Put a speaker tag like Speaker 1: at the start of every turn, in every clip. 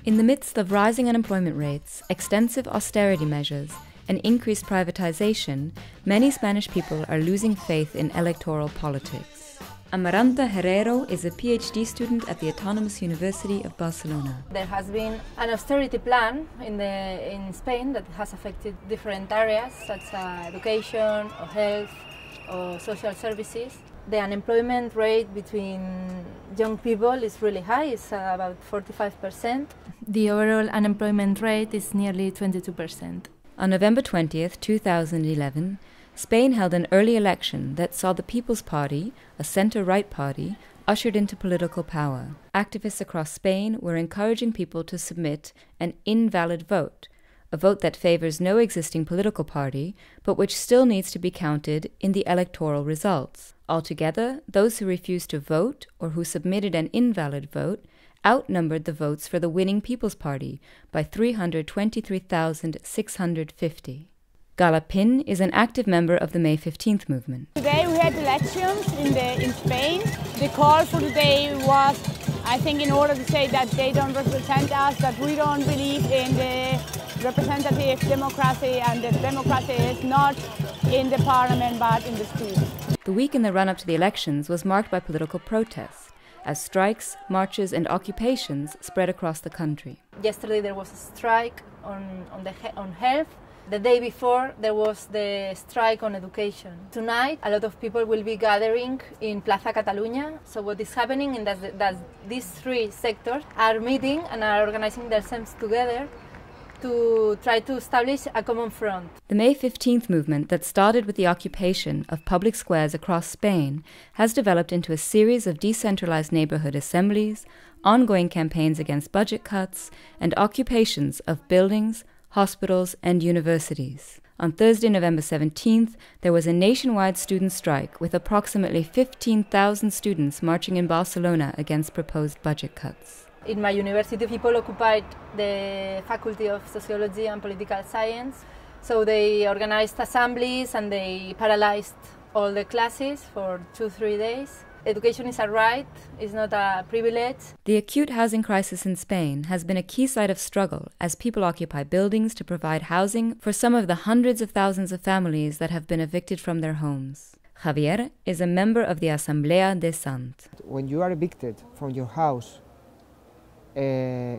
Speaker 1: In the midst of rising unemployment rates, extensive austerity measures, and increased privatization, many Spanish people are losing faith in electoral politics. Amaranta Herrero is a PhD student at the Autonomous University of Barcelona.
Speaker 2: There has been an austerity plan in Spain that has affected different areas such as education or health or social services. The unemployment rate between young people is really high, it's about 45%.
Speaker 3: The overall unemployment rate is nearly 22%.
Speaker 1: On November 20th, 2011, Spain held an early election that saw the People's Party, a centre-right party, ushered into political power. Activists across Spain were encouraging people to submit an invalid vote, a vote that favours no existing political party, but which still needs to be counted in the electoral results. Altogether, those who refused to vote or who submitted an invalid vote outnumbered the votes for the winning People's Party by 323,650. Galapin is an active member of the May 15th movement.
Speaker 4: Today we had elections in Spain. The call for today was, I think, in order to say that they don't represent us, that we don't believe in the representative democracy, and that democracy is not in the parliament but in the streets.
Speaker 1: The week in the run-up to the elections was marked by political protests, as strikes, marches and occupations spread across the country.
Speaker 2: Yesterday there was a strike on health. The day before there was the strike on education. Tonight a lot of people will be gathering in Plaza Catalunya. So what is happening is that these three sectors are meeting and are organizing themselves together to try to establish a common front.
Speaker 1: The May 15th movement that started with the occupation of public squares across Spain has developed into a series of decentralized neighborhood assemblies, ongoing campaigns against budget cuts, and occupations of buildings, hospitals and universities. On Thursday, November 17th, there was a nationwide student strike with approximately 15,000 students marching in Barcelona against proposed budget cuts.
Speaker 2: In my university, people occupied the Faculty of Sociology and Political Science, so they organized assemblies and they paralyzed all the classes for 2-3 days. Education is a right, it's not a privilege.
Speaker 1: The acute housing crisis in Spain has been a key site of struggle as people occupy buildings to provide housing for some of the hundreds of thousands of families that have been evicted from their homes. Javier is a member of the Asamblea de Sant.
Speaker 5: When you are evicted from your house,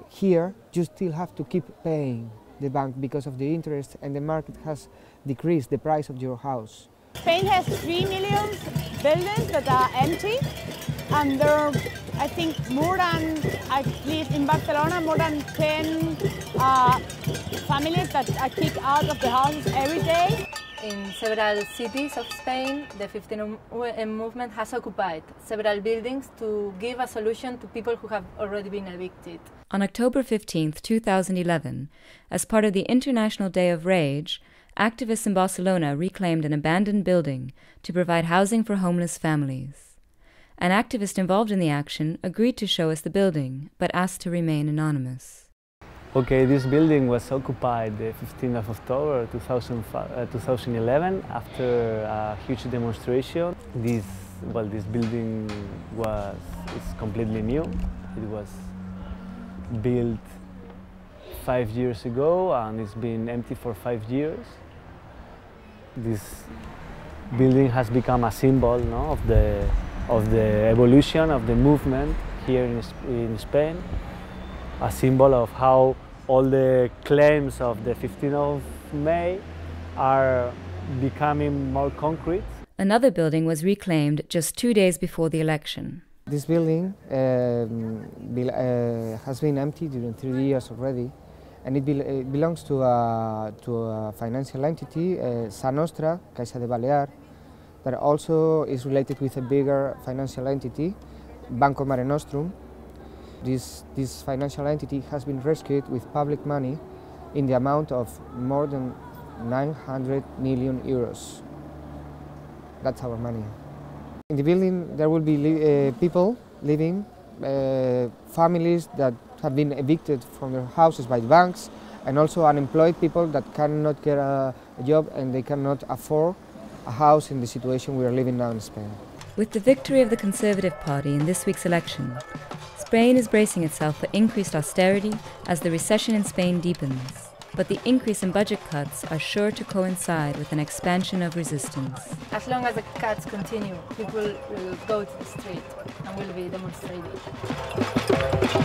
Speaker 5: here you still have to keep paying the bank because of the interest, and the market has decreased the price of your house.
Speaker 4: Spain has 3 million buildings that are empty, and there are, I think, more than, at least in Barcelona, more than 10 families that are kicked out of the houses every day.
Speaker 2: In several cities of Spain, the 15 movement has occupied several buildings to give a solution to people who have already been evicted.
Speaker 1: On October 15th, 2011, as part of the International Day of Rage, activists in Barcelona reclaimed an abandoned building to provide housing for homeless families. An activist involved in the action agreed to show us the building, but asked to remain anonymous.
Speaker 6: Okay, this building was occupied the 15th of October 2011 after a huge demonstration. This building is completely new. It was built 5 years ago and it's been empty for 5 years. This building has become a symbol, no, of the evolution of the movement here in Spain, a symbol of how all the claims of the 15th of May are becoming more concrete.
Speaker 1: Another building was reclaimed just 2 days before the election.
Speaker 5: This building has been empty during 3 years already, and it belongs to a financial entity, Sa Nostra, Caixa de Balear, that also is related with a bigger financial entity, Banco Mare Nostrum. This financial entity has been rescued with public money in the amount of more than 900 million euros. That's our money. In the building there will be people living, families that have been evicted from their houses by the banks, and also unemployed people that cannot get a job and they cannot afford a house in the situation we are living now in Spain.
Speaker 1: With the victory of the Conservative Party in this week's election, Spain is bracing itself for increased austerity as the recession in Spain deepens. But the increase in budget cuts are sure to coincide with an expansion of resistance.
Speaker 2: As long as the cuts continue, people will go to the street and will be demonstrating.